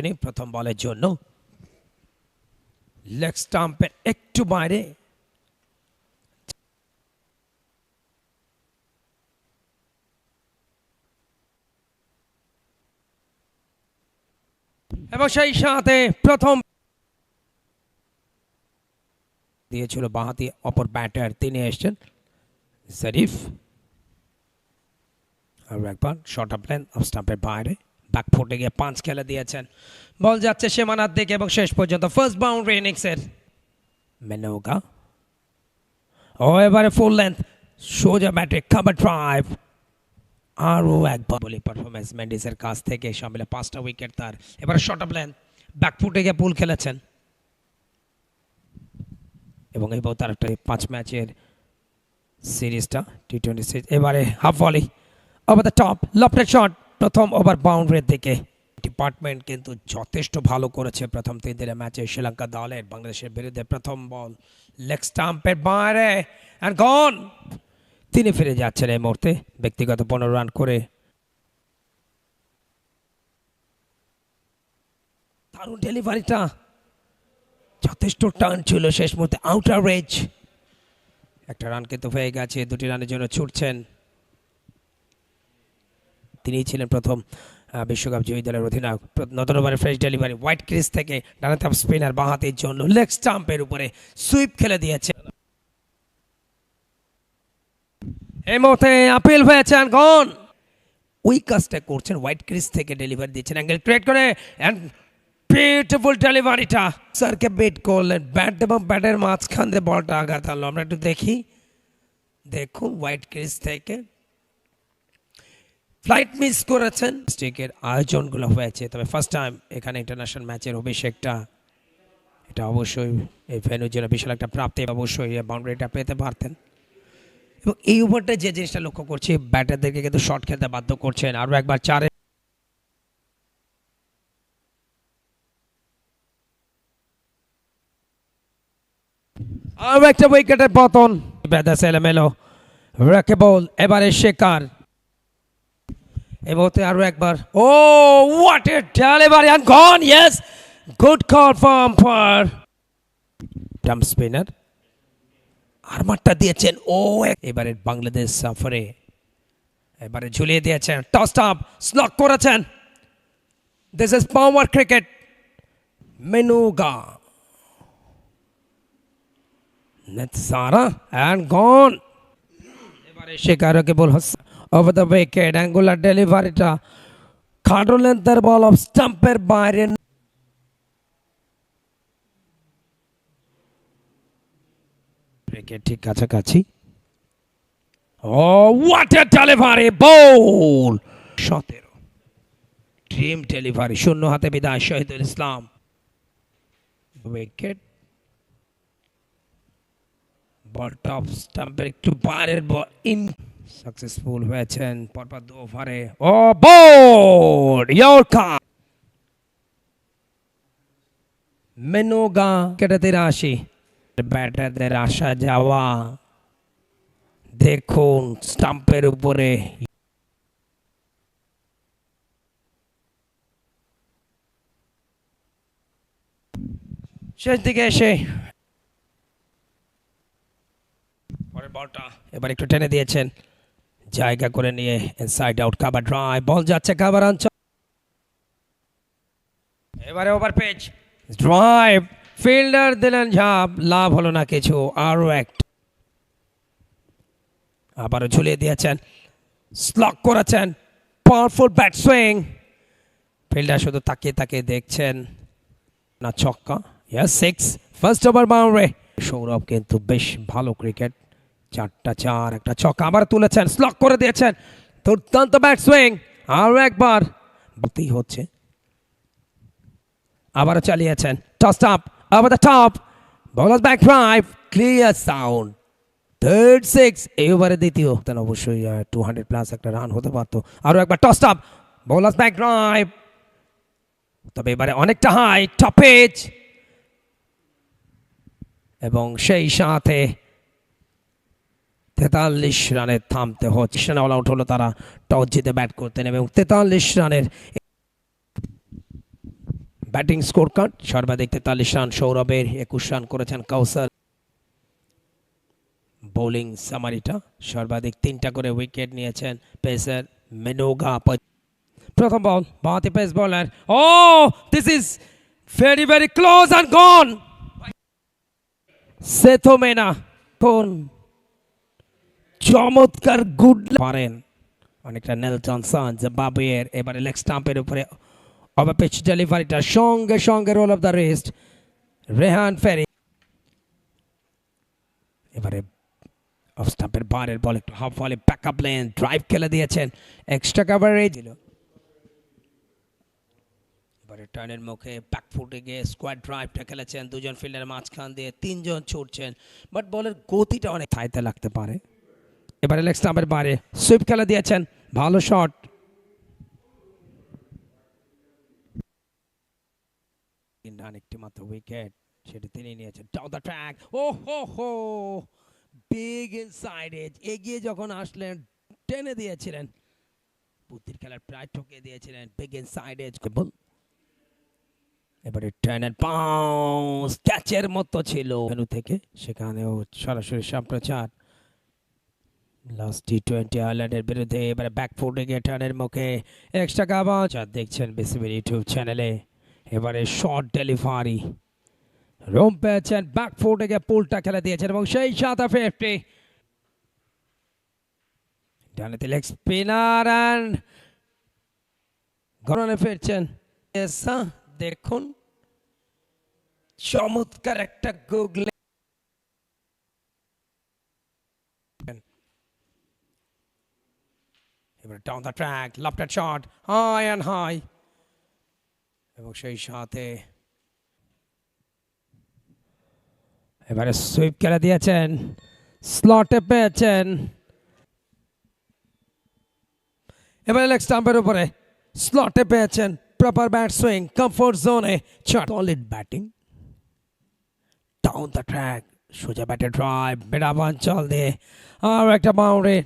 তিনি প্রথম বলের জন্য লেগ স্টাম্পের একটু বাইরে এবং সেই সাথে প্রথম দিয়েছিল বাঁহাতি অপর ব্যাটার তিনি এসছেন শরীফ। আর একবার শর্ট অফ লেন্থ অফ স্টাম্পের বাইরে ব্যাক ফুটে গিয়ে পাঁচ খেলে দিয়েছেন। বল যাচ্ছে সীমানার দিকে এবং শেষ পর্যন্ত ফার্স্ট বাউন্ডারি ইনিংসের মেনোগা। ও এবারে ফুল লেন্থ সোজা ব্যাটে কভার ড্রাইভ। আরও একবার বলি পারফরমেন্স মেন্ডিসের কাছ থেকে সামলে 5টা উইকেট তার। এবারে শর্ট অফ লেন্থ ব্যাক ফুটে গিয়ে পুল খেলেছেন এবং এবার তার একটা 5 ম্যাচের সিরিজটা টি20 সিরিজ। এবারে half volley over the top lofted shot প্রথম ওভার বাউন্ডারির দিকে। ডিপার্টমেন্ট কিন্তু যথেষ্ট ভালো করেছে প্রথম 3 দিনের ম্যাচে শ্রীলঙ্কা দলের বাংলাদেশের বিরুদ্ধে। প্রথম বল লেগ স্টাম্পের বাইরে অ্যান্ড গন। তিনি ফিরে যাচ্ছেন এই মুহূর্তে ব্যক্তিগত 15 রান করে। দারুণ ডেলিভারিটা, যথেষ্ট টার্ন ছিল শেষ মুহূর্তে আউটার রেঞ্জ। একটা রান কিন্তু হয়ে গেছে, 2টি রানের জন্য ছুটছেন। তিনিই ছিলেন প্রথম বিশ্বকাপ জয়ী দলের অধিনায়ক। নতুন ওভারে ফ্রেশ ডেলিভারি হোয়াইট ক্রিজ থেকে ডানাতে স্পিনার বাঁহাতির জন্য লেগ স্টাম্পের উপরে সুইপ খেলে দিয়েছে। এই মুহূর্তে আপিল হয়েছে গন। ওই কাজটা করছেন হোয়াইট ক্রিজ থেকে ডেলিভারি দিচ্ছেন অ্যাঙ্গেল ক্রিয়েট করে অ্যান্ড বিউটিফুল ডেলিভারিটা স্যারকে বেট করলেন। ব্যাট এবং ব্যাটের মাঝখান দিয়ে বলটা আঘাত আনলো। আমরা একটু দেখি, দেখুন হোয়াইট ক্রিজ থেকে ফ্লাইট মিস করেছেন। স্টিকের আয়োজনগুলো হয়েছে, তবে ফার্স্ট টাইম এখানে ইন্টারন্যাশনাল ম্যাচের অভিষেকটা, এটা অবশ্যই এই ভেন্যুর জন্য বিশাল একটা প্রাপ্তি। অবশ্যই বাউন্ডারিটা পেতে পারতেন। এবং এই ওভারটা যে জিনিসটা লক্ষ্য করছি, ব্যাটারদেরকে কিন্তু শর্ট খেলতে বাধ্য করছেন। আরও একবার চারে আরও একটা উইকেটের পতন। ব্যাদাস এলোমেলো রেখে বল এবারে শেখার। এই মুহূর্তে আরো একবার oh what a delivery and gone. Yes, good call from পার ডাম স্পিনার। আর মারটা দিয়েছেন ও এবারে বাংলাদেশ সফরে এবারে ঝুলিয়ে দিয়েছেন। টস আপ স্লক করেছেন। This is power cricket. মেনুগা নেতসারা অ্যান্ড গন। এবারে শেখারকে বল over the wicket, angular deliveryটা খাটো লেন্থের বল অফ স্টাম্পের বাইরে। উইকেট ঠিক কাছাকাছি। Oh what a delivery ball 17 dream delivery. শূন্য হাতে বিদায় Shahidul Islam. Wicket ball top স্টাম্পের একটু বাইরের বল ইন সাকসেসফুল হয়েছেন পরপর 2 ওভারে। ও বোল্ড ইয়র্কার। মেনুগা কেটে 83। ব্যাটারদের আসা যাওয়া দেখুন স্টাম্পের উপরে। শেষ দিকে এসে পরের বলটা এবার একটু টেনে দিয়েছেন, জায়গা করে নিয়ে ইনসাইড আউট কভার ড্রাইভ। বল যাচ্ছে কভার অঞ্চল। এবারে ওভার পেজ ড্রাইভ, ফিল্ডার দিলেন ঝাঁপ, লাভ হলো না কিছু। আরও একটা আবারও ঝুলিয়ে দিয়েছেন, স্লক করেছেন, পাওয়ারফুল ব্যাট সুইং। ফিল্ডার শুধু তাকিয়ে তাকিয়ে দেখছেন না। ছক্কা, ইয়াস 6 ফার্স্ট ওভার বাউন্ডারি। সৌরভ কিন্তু বেশ ভালো ক্রিকেট, 4টা 4 একটা ছক্কা আবার তুলেছেন, স্লক করে দিয়েছেন। দুর্দান্ত ব্যাট সুইং। আরও একবার বলতেই হচ্ছে। আবারও চালিয়েছেন, toss up over the top, বলার back drive, clear sound. 3rd 6 এই ওভারে দ্বিতীয়। অবশ্যই 200 প্লাস একটা রান হতে পারতো। আরও একবার টস আপ, বলার ব্যাক ড্রাইভ, তবে এবারে অনেকটা হাই টপ এজ এবং সেই সাথে 43 রানে থামতে হচ্ছে। অল আউট হলো তারা। টস জিতে ব্যাট করতে নেবে এবং 43 রানের ব্যাটিং স্কোর কার্ড সর্বাধিক 43 রান সৌরভের, 21 রান করেছেন কাউসার। বোলিং সামারিটা সর্বাধিক 3টা করে উইকেট নিয়েছেন পেসার মেনোগা। প্রথম বল বাঁহাতি pace bowler, oh this is very very close and gone. সেথো মেনা কোন চমৎকার গুড পারেন অনেকটা নেলসন সান জিম্বাবুয়ের। এবারে লেগ স্টাম্পের উপরে ওভার পিচ ডেলিভারিটা সঙ্গে সঙ্গে roll of the wrist Rehan ফেরি। এবারে অফ স্টাম্পের বাইরের বল একটু হাফ বলে ব্যাকআপ লেন ড্রাইভ খেলে দিয়েছেন, এক্সট্রা কভারেজ দিল। এবারে টার্নের মুখে ব্যাক ফুটে গিয়ে স্কোয়াড ড্রাইভটা খেলেছেন, দুজন ফিল্ডার মাঝখান দিয়ে 3জন ছুটছেন, বাট বলের গতিটা অনেক থাইতে লাগতে পারে। এবারে লেগ স্টাম্পের বাইরে সুইপ খেলে দিয়েছেন, ভালো শট। একটি মাত্র উইকেট, সেটি তিনি নিয়েছেন। ডাউন দ্য ট্র্যাক, ও হো হো, বিগ ইনসাইড এজ, এগিয়ে যখন আসলেন টেনে দিয়েছিলেন, বুদ্ধির খেলার প্রায় ঠকিয়ে দিয়েছিলেন। বিগ ইনসাইড এজ বল, এবারে টার্নার বাউন্স ক্যাচের মতো ছিল ভেন্যু থেকে, সেখানেও সরাসরি সম্প্রচার। লাস্ট টি20 আয়ারল্যান্ডের বিরুদ্ধে এবারে ব্যাকফুটে গিয়ে টার্নের মুখে এক্সট্রা কাভার দেখছেন বিসিবির ইউটিউব চ্যানেলে। এবারে শর্ট ডেলিভারি রোম পেয়েছেন, ব্যাকফুটে গিয়ে পুলটা খেলে দিয়েছেন এবং সেই সাথে 50। ডানেতে লেগ স্পিনার অ্যান্ড ঘরনে ফিরছেন। দেখুন চমৎকার একটা গুগল। এবারে down the track, left shot high and high এবং সেই সাথে এবারে সুইপ খেলে দিয়েছেন, স্লটে পেয়েছেন। এবারে লেগ স্টাম্পের উপরে স্লটে পেয়েছেন, প্রপার ব্যাট সুইং, কমফোর্ট জোনে, solid batting. Down the track, সোজা ব্যাটে ড্রাইভ, বেড়া অঞ্চল দিয়ে আর একটা বাউন্ডারি।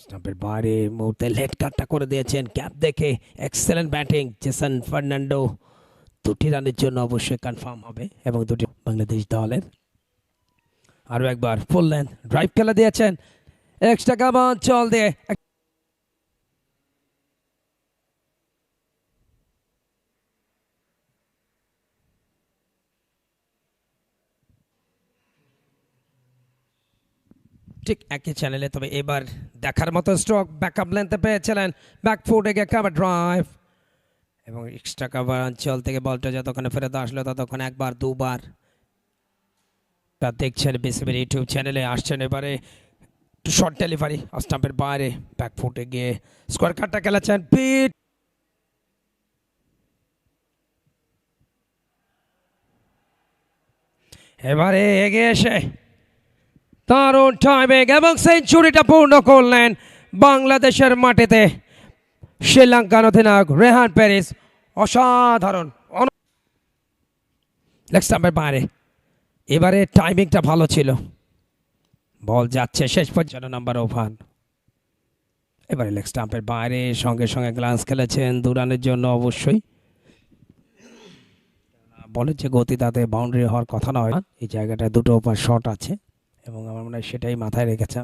স্টাম্পের বাইরে মুহূর্তে লেট কাটটা করে দিয়েছেন ক্যাপ দেখে। এক্সেলেন্ট ব্যাটিং জেসন ফার্নান্ডো, 2টি রানের জন্য অবশ্যই কনফার্ম হবে এবং 2টি বাংলাদেশ দলের। আরও একবার ফুল লেন্থ ড্রাইভ খেলে দিয়েছেন, এক্সট্রা কাভার অঞ্চল দিয়ে। ঠিক একই চ্যানেলে, তবে এবার দেখার মতো স্ট্রোক ব্যাকআপ লেন্থে পেয়েছিলেন, ব্যাকফুটে গিয়ে কাভার ড্রাইভ এবং এক্সট্রা কাভার অঞ্চল থেকে বলটা যতক্ষণে ফেরত আসলো ততক্ষণ একবার দুবার। তা দেখছেন বিসিবির ইউটিউব চ্যানেলে। আসছেন এবারে শর্ট ডেলিভারি স্টাম্পের বাইরে, ব্যাকফুটে গিয়ে স্কোয়ার কাটটা খেলেছেন, পিট এবারে এগিয়ে এসে দারুণ টাইমিং এবং সেঞ্চুরিটা পূর্ণ করলেন বাংলাদেশের মাটিতে শ্রীলঙ্কান অধিনায়ক রেহান প্যারিস। অসাধারণ লেগ স্টাম্পের বাইরে, এবারে টাইমিংটা ভালো ছিল, বল যাচ্ছে শেষ পর্যন্ত নাম্বার ওভার। এবারে লেগ স্টাম্পের বাইরে সঙ্গে সঙ্গে গ্লান্স খেলেছেন 2 রানের জন্য। অবশ্যই বলের যে গতি তাতে বাউন্ডারি হওয়ার কথা নয়, এই জায়গাটায় 2টো ওভার শট আছে এবং আমার মনে হয় সেটাই মাথায় রেখেছে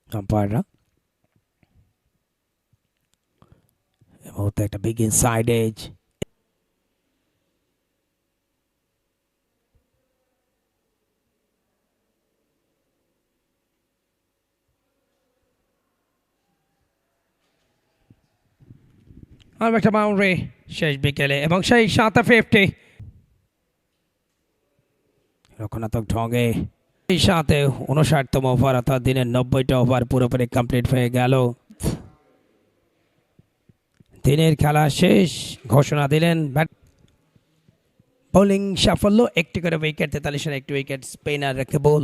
আম্পায়াররা। এই মুহূর্তে একটা বিগ ইনসাইড এজ, আর একটা বাউন্ডারি শেষ বিকেলে এবং সেই সাথে 50। রক্ষণাত্মক ঢঙে এই সাথে 59তম ওভার অর্থাৎ দিনের 90টা ওভার পুরোপুরি কমপ্লিট হয়ে গেল। দিনের খেলা শেষ ঘোষণা দিলেন। বোলিং সাফল্য, 1টি করে উইকেট, 43 রানে 1টি উইকেট, স্পিনার রেখে বল।